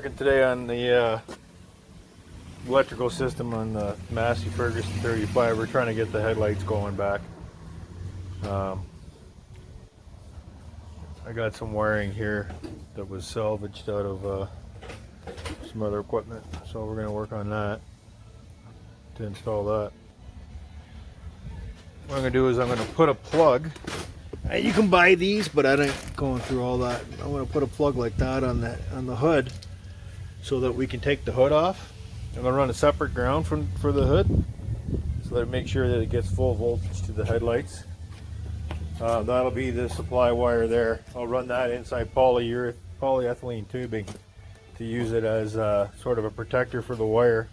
Working today on the electrical system on the Massey Ferguson 35. We're trying to get the headlights going back. I got some wiring here that was salvaged out of some other equipment, so we're going to work on that to install that. What I'm going to do is I'm going to put a plug. You can buy these, but I ain't going through all that. I'm going to put a plug like that on the hood so that we can take the hood off. I'm going to run a separate ground for the hood so that it makes sure that it gets full voltage to the headlights. That'll be the supply wire there. I'll run that inside polyethylene tubing to use it as sort of a protector for the wire.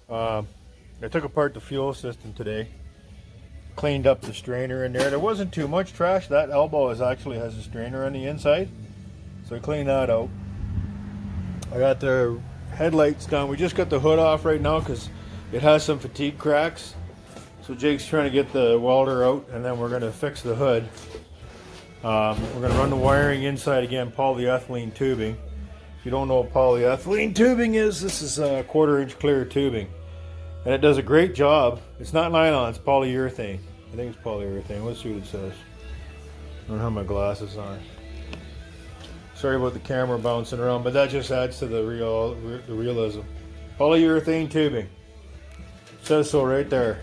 I took apart the fuel system today. Cleaned up the strainer in there. There wasn't too much trash. That elbow actually has a strainer on the inside, so I cleaned that out. I got the headlights done. We just got the hood off right now because it has some fatigue cracks. So Jake's trying to get the welder out, and then we're going to fix the hood. We're going to run the wiring inside again, polyethylene tubing. If you don't know what polyethylene tubing is, this is a 1/4 inch clear tubing. And it does a great job. It's not nylon, it's polyurethane. I think it's polyurethane. Let's see what it says. I don't have my glasses on. Sorry about the camera bouncing around, but that just adds to the realism. Polyurethane tubing. It says so right there.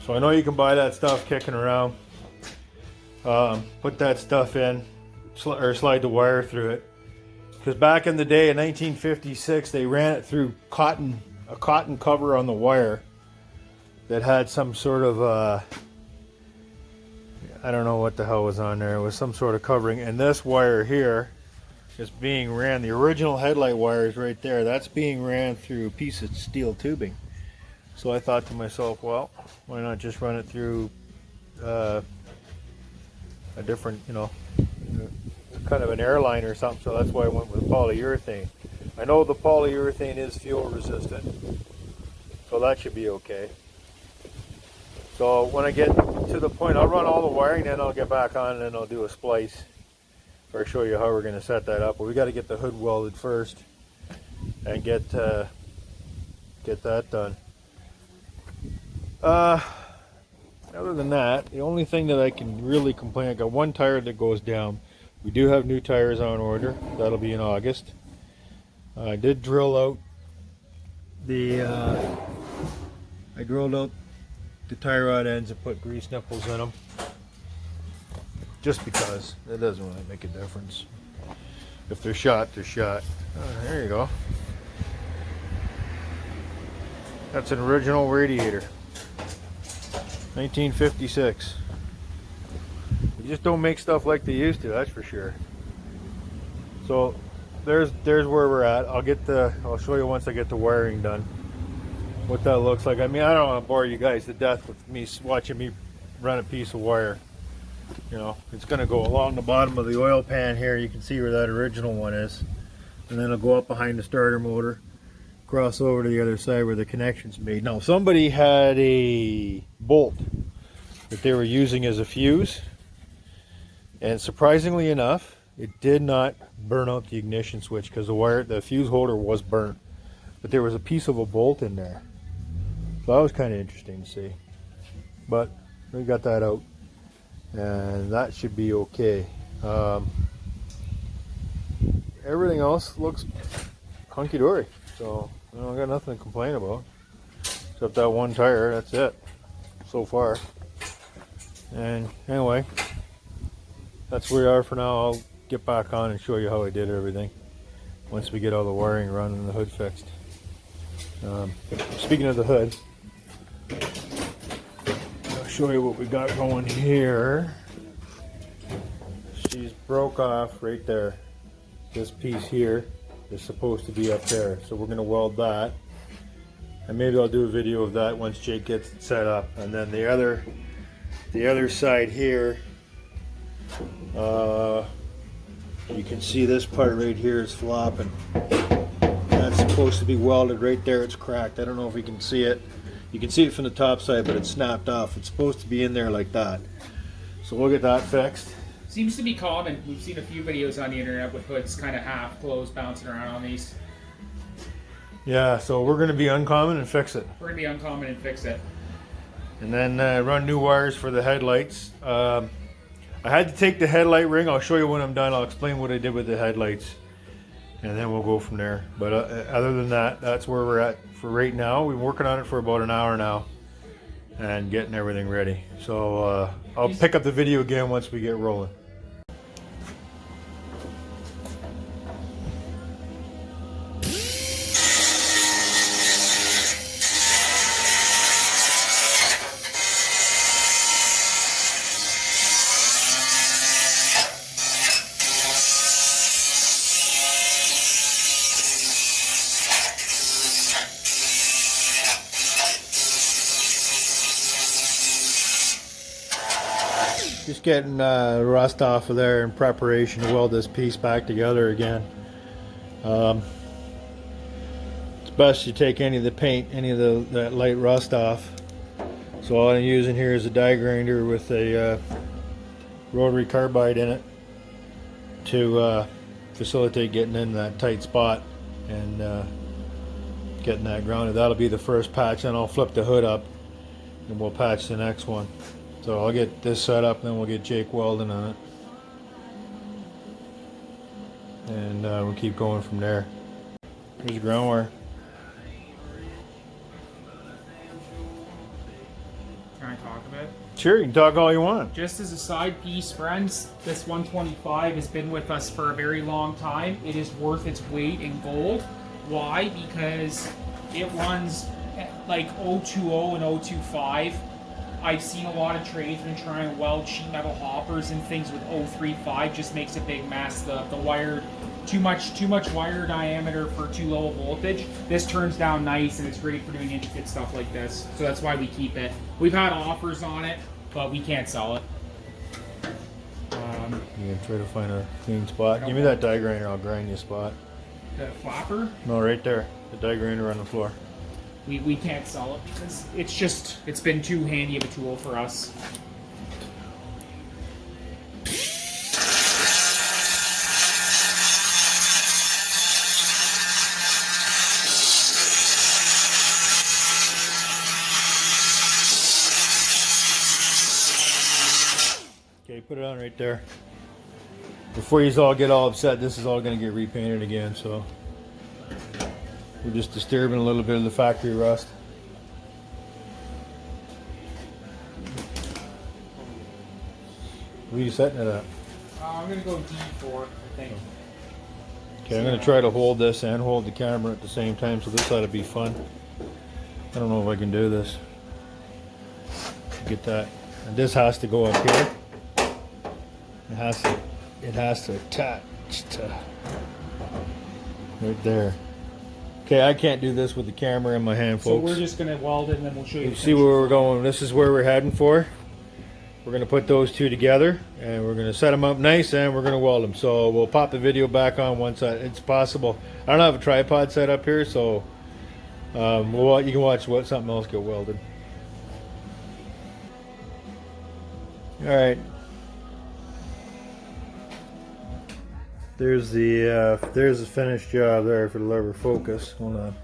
So I know you can buy that stuff kicking around. Put that stuff in, or slide the wire through it. Because back in the day in 1956, they ran it through a cotton cover on the wire that had some sort of, I don't know what the hell was on there. It was some sort of covering. And this wire here is being ran, the original headlight wire is right there. That's being ran through a piece of steel tubing. So I thought to myself, well, why not just run it through a different, kind of an airline or something, so that's why I went with polyurethane. I know the polyurethane is fuel resistant, so that should be okay. So when I get to the point, I'll run all the wiring, then I'll get back on and then I'll do a splice or show you how we're going to set that up. But we got to get the hood welded first and get that done. Other than that, the only thing that I can really complain, I got one tire that goes down. We do have new tires on order. That'll be in August. I did drill out the tire rod ends and put grease nipples in them, just because it doesn't really make a difference. If they're shot, they're shot. Oh, there you go. That's an original radiator, 1956. They just don't make stuff like they used to, that's for sure. So there's where we're at. I'll show you once I get the wiring done what that looks like. I mean, I don't want to bore you guys to death with me watching me run a piece of wire. It's going to go along the bottom of the oil pan here. You can see where that original one is, and then it'll go up behind the starter motor, cross over to the other side where the connection's made. Now somebody had a bolt that they were using as a fuse, and surprisingly enough, it did not burn out the ignition switch because the fuse holder was burnt, but there was a piece of a bolt in there. So that was kind of interesting to see. But we got that out, and that should be okay. Everything else looks hunky-dory, so I got nothing to complain about, except that one tire. That's it so far. And anyway, that's where we are for now. I'll get back on and show you how I did everything once we get all the wiring run and the hood fixed. Speaking of the hood, I'll show you what we got going here. She's broke off right there. This piece here is supposed to be up there, so we're going to weld that, and maybe I'll do a video of that once Jake gets it set up. And then the other side here, you can see this part right here is flopping. That's supposed to be welded right there. It's cracked. I don't know if you can see it. You can see it from the top side, but it's snapped off. It's supposed to be in there like that. So we'll get that fixed. Seems to be common. We've seen a few videos on the internet with hoods kind of half closed bouncing around on these. Yeah, so we're going to be uncommon and fix it. We're going to be uncommon and fix it. And then run new wires for the headlights. I had to take the headlight ring. I'll show you when I'm done. I'll explain what I did with the headlights. And then we'll go from there. But other than that, that's where we're at for right now. We've been working on it for about an hour now. And getting everything ready. So I'll pick up the video again once we get rolling. Just getting rust off of there in preparation to weld this piece back together again. It's best you take any of the paint, any of that light rust off. So all I'm using here is a die grinder with a rotary carbide in it to facilitate getting in that tight spot and getting that grounded. That'll be the first patch, then I'll flip the hood up and we'll patch the next one. So I'll get this set up, and then we'll get Jake welding on it, and we'll keep going from there. Here's the ground wire. Can I talk a bit? Sure, you can talk all you want. Just as a side piece, friends, this 125 has been with us for a very long time. It is worth its weight in gold. Why? Because it runs like 020 and 025. I've seen a lot of tradesmen trying to weld sheet metal hoppers and things with 035, just makes a big mess. The wire, too much wire diameter for too low a voltage. This turns down nice and it's great for doing intricate stuff like this. So that's why we keep it. We've had offers on it, but we can't sell it. You gonna try to find a clean spot? Give me that die grinder, I'll grind you a spot. The flapper? No, right there. The die grinder on the floor. We can't sell it because it's been too handy of a tool for us. Okay, put it on right there. Before you all get all upset, this is all going to get repainted again, so we're just disturbing a little bit of the factory rust. What are you setting it at? I'm going to go D4, I think. Okay, I'm going to try to hold this and hold the camera at the same time, so this ought to be fun. I don't know if I can do this. Get that. And this has to go up here. It has to attach to right there. Okay, I can't do this with the camera in my hand, folks. So we're just going to weld it and then we'll show you. You see where we're going. This is where we're heading for. We're going to put those two together and we're going to set them up nice and we're going to weld them. So we'll pop the video back on once it's possible. I don't have a tripod set up here, so you can watch something else get welded. Alright. There's the finished job there for the lever focus. Hold on.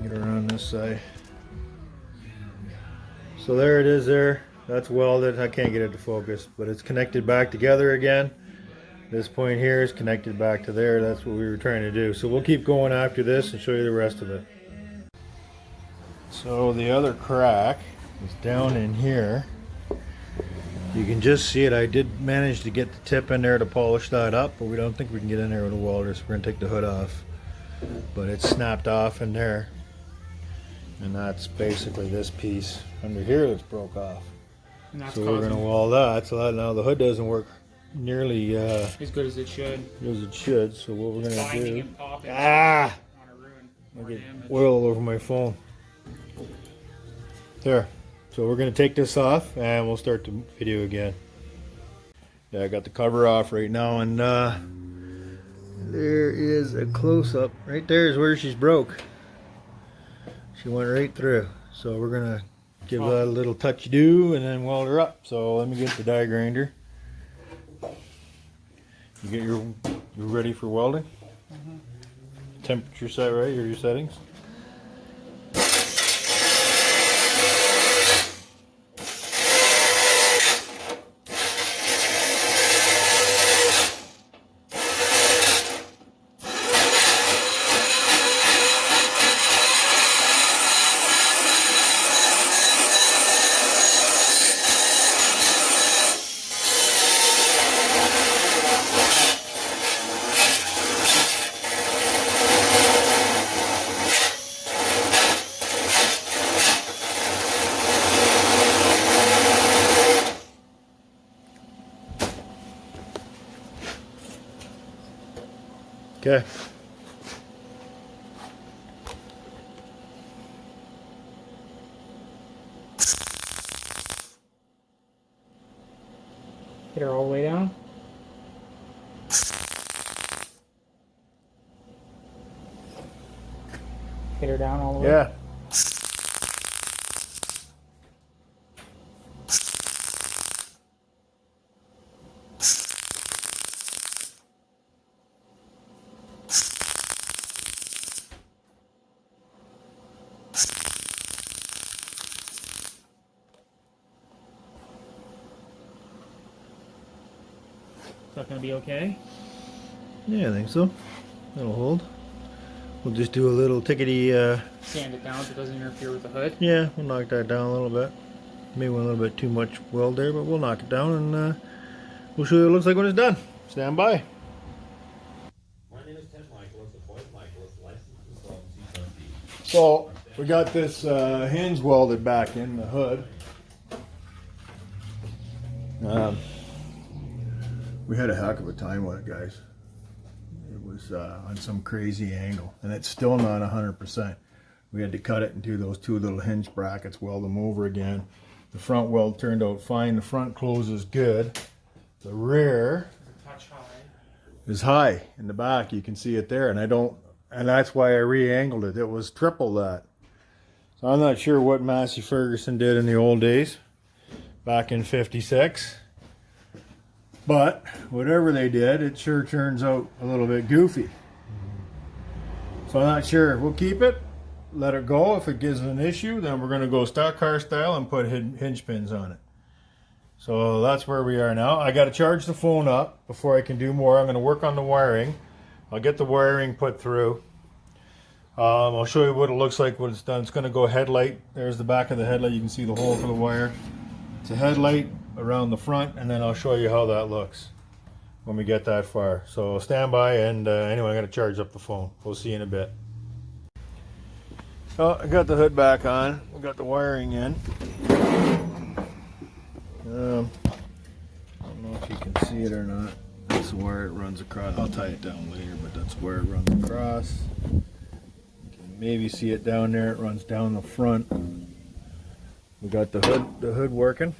Get around this side. So there it is there. That's welded. I can't get it to focus, but it's connected back together again. This point here is connected back to there. That's what we were trying to do. So we'll keep going after this and show you the rest of it. So the other crack is down in here. You can just see it. I did manage to get the tip in there to polish that up, but we don't think we can get in there with a welder, so we're going to take the hood off. But it's snapped off in there. And that's basically this piece under here that's broke off. So we're going to weld that, so that now the hood doesn't work nearly as good as it should. As it should. So what we're going to do... I get oil all over my phone. There. So we're going to take this off and we'll start the video again. Yeah, I got the cover off right now, and there is a close-up. Right there is where she's broke. She went right through. So we're going to give that a little touch-do and then weld her up. So let me get the die grinder. You get you ready for welding? Temperature set right, or your settings? Okay. Get her all the way down. Get her down all the way. Yeah. Is that gonna be okay? Yeah, I think so. That'll hold. We'll just do a little tickety, Sand it down so it doesn't interfere with the hood. yeah, we'll knock that down a little bit. Maybe went a little bit too much weld there, but we'll knock it down and we'll show you what it looks like when it's done. Stand by. My name is Ted Michaelis, appointed Michaelis, licensed consultant, So we got this hinge welded back in the hood. We had a heck of a time with it, guys. It was on some crazy angle, and it's still not 100%. We had to cut it into those two little hinge brackets, weld them over again. The front weld turned out fine. The front closes good. The rear Touch high. is high in the back. You can see it there, and that's why I re-angled it. It was triple that. So I'm not sure what Massey Ferguson did in the old days, back in '56. But whatever they did, it sure turns out a little bit goofy. So I'm not sure. We'll keep it, let it go. If it gives an issue, then we're going to go stock car style and put hinge pins on it. So that's where we are now. I got to charge the phone up before I can do more. I'm going to work on the wiring. I'll get the wiring put through. I'll show you what it looks like when it's done. It's going to go headlight. There's the back of the headlight. You can see the hole for the wire. It's a headlight around the front, and then I'll show you how that looks when we get that far. So stand by, and anyway, I'm going to charge up the phone. We'll see you in a bit. Oh, I got the hood back on. We got the wiring in. I don't know if you can see it or not. That's where it runs across. I'll tie it down later, but that's where it runs across. You can maybe see it down there. It runs down the front. We got the hood working.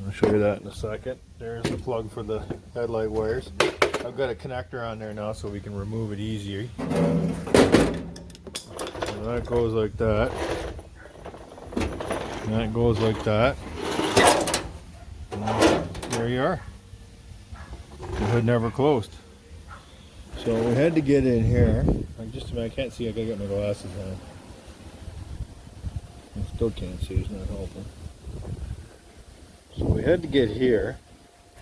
I'll show you that in a second. There's the plug for the headlight wires. I've got a connector on there now so we can remove it easier. So that goes like that. And that goes like that. And there you are. The hood never closed. So we had to get in here. I can't see. I gotta get my glasses on. I still can't see. It's not helping. So we had to get here.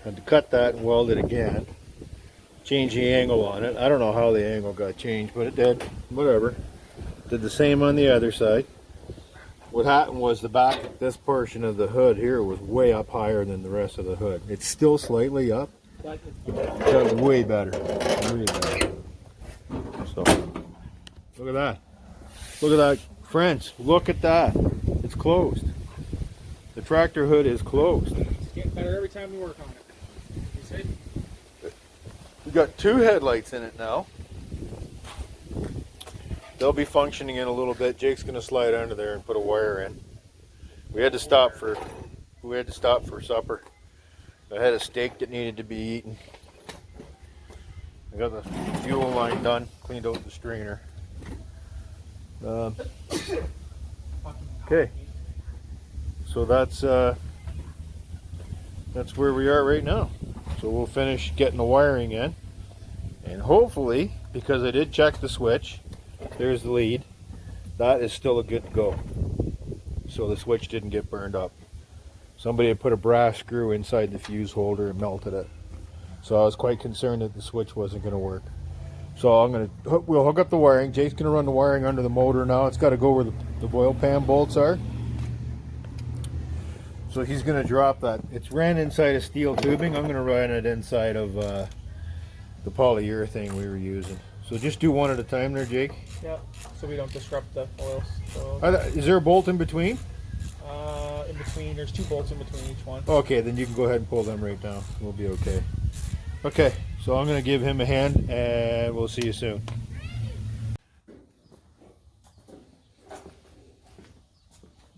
Had to cut that and weld it again. Change the angle on it. I don't know how the angle got changed, but it did. Whatever. Did the same on the other side. What happened was the back, this portion of the hood here was way up higher than the rest of the hood. It's still slightly up. It got way better. Way better. So, look at that. Look at that. Friends, look at that. It's closed. The tractor hood is closed. It's getting better every time we work on it. You see? We've got two headlights in it now. They'll be functioning in a little bit. Jake's going to slide under there and put a wire in. We had to stop for supper. I had a steak that needed to be eaten. I got the fuel line done, cleaned out the strainer. Okay, so that's where we are right now. So we'll finish getting the wiring in, and hopefully, because I did check the switch, there's the lead, that is still a good to go. So the switch didn't get burned up. Somebody had put a brass screw inside the fuse holder and melted it. So I was quite concerned that the switch wasn't going to work. So we'll hook up the wiring. Jake's going to run the wiring under the motor now. It's got to go where the oil pan bolts are. So he's going to drop that. It's ran inside of steel tubing. I'm going to run it inside of the polyurethane we were using. So just do one at a time there, Jake. Yeah, so we don't disrupt the oils. So. Is there a bolt in between? In between, there's 2 bolts in between each one. Okay, then you can go ahead and pull them right down. We'll be okay. Okay, so I'm going to give him a hand, and we'll see you soon.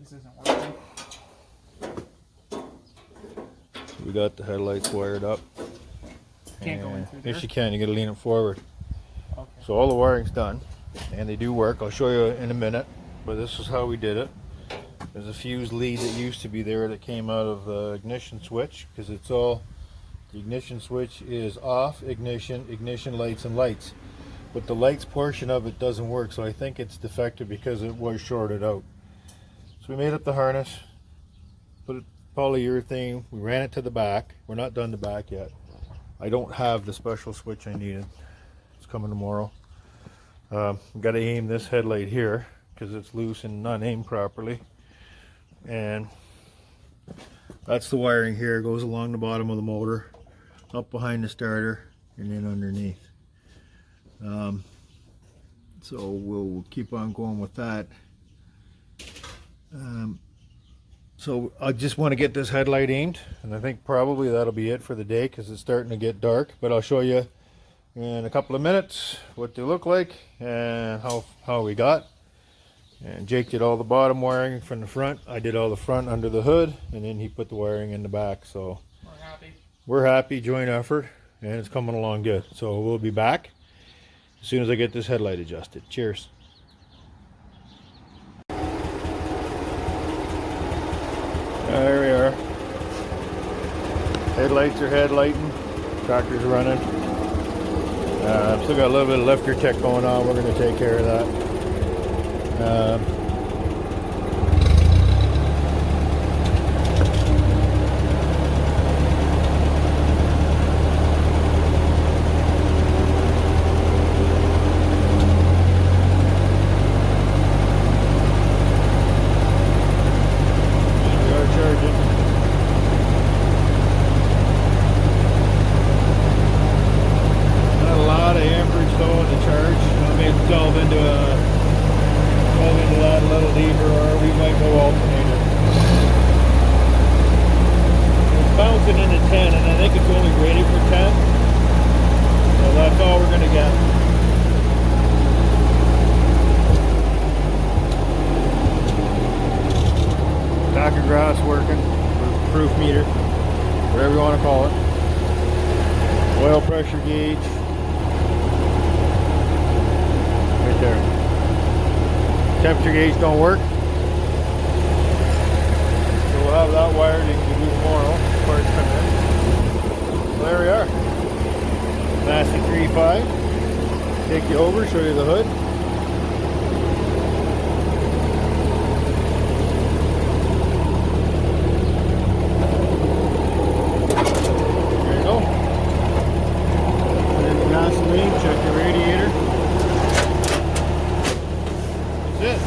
This isn't working. We got the headlights wired up. Can't go in through there. Yes, you can. You got to lean it forward. Okay. So all the wiring's done, and they do work. I'll show you in a minute, but this is how we did it. There's a fuse lead that used to be there that came out of the ignition switch, because it's all, the ignition switch is off, ignition, lights, and lights. But the lights portion of it doesn't work, so I think it's defective because it was shorted out. So we made up the harness, put it polyurethane, we ran it to the back. We're not done the back yet. I don't have the special switch I needed. It's coming tomorrow. Got to aim this headlight here because it's loose and not aimed properly. And that's the wiring here. It goes along the bottom of the motor, up behind the starter, and then underneath. So we'll keep on going with that. So I just want to get this headlight aimed, and I think probably that'll be it for the day because it's starting to get dark. But I'll show you in a couple of minutes what they look like and how we got. And Jake did all the bottom wiring from the front. I did all the front under the hood, and then he put the wiring in the back. So we're happy, joint effort, and it's coming along good. So we'll be back as soon as I get this headlight adjusted. Cheers. There we are. Headlights are headlighting. Tractor's running. Still got a little bit of lifter tech going on. We're going to take care of that. Grass working, proof meter, whatever you want to call it. Oil pressure gauge, right there. Temperature gauge don't work, so we'll have that wired in to do tomorrow. Parts come in. So there we are. Massey 35. Take you over, show you the hood. Check the radiator. That's it.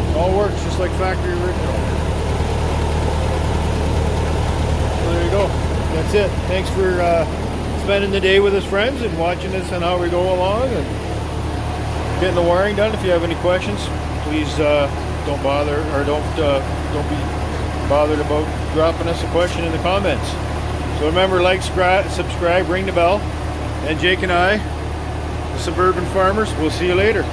It all works just like factory original. So there you go. That's it. Thanks for spending the day with us, friends, and watching us and how we go along and getting the wiring done. If you have any questions, please don't bother, or don't be bothered about dropping us a question in the comments. So remember, like, subscribe, ring the bell. And Jake and I, the Suburban Farmers, we'll see you later.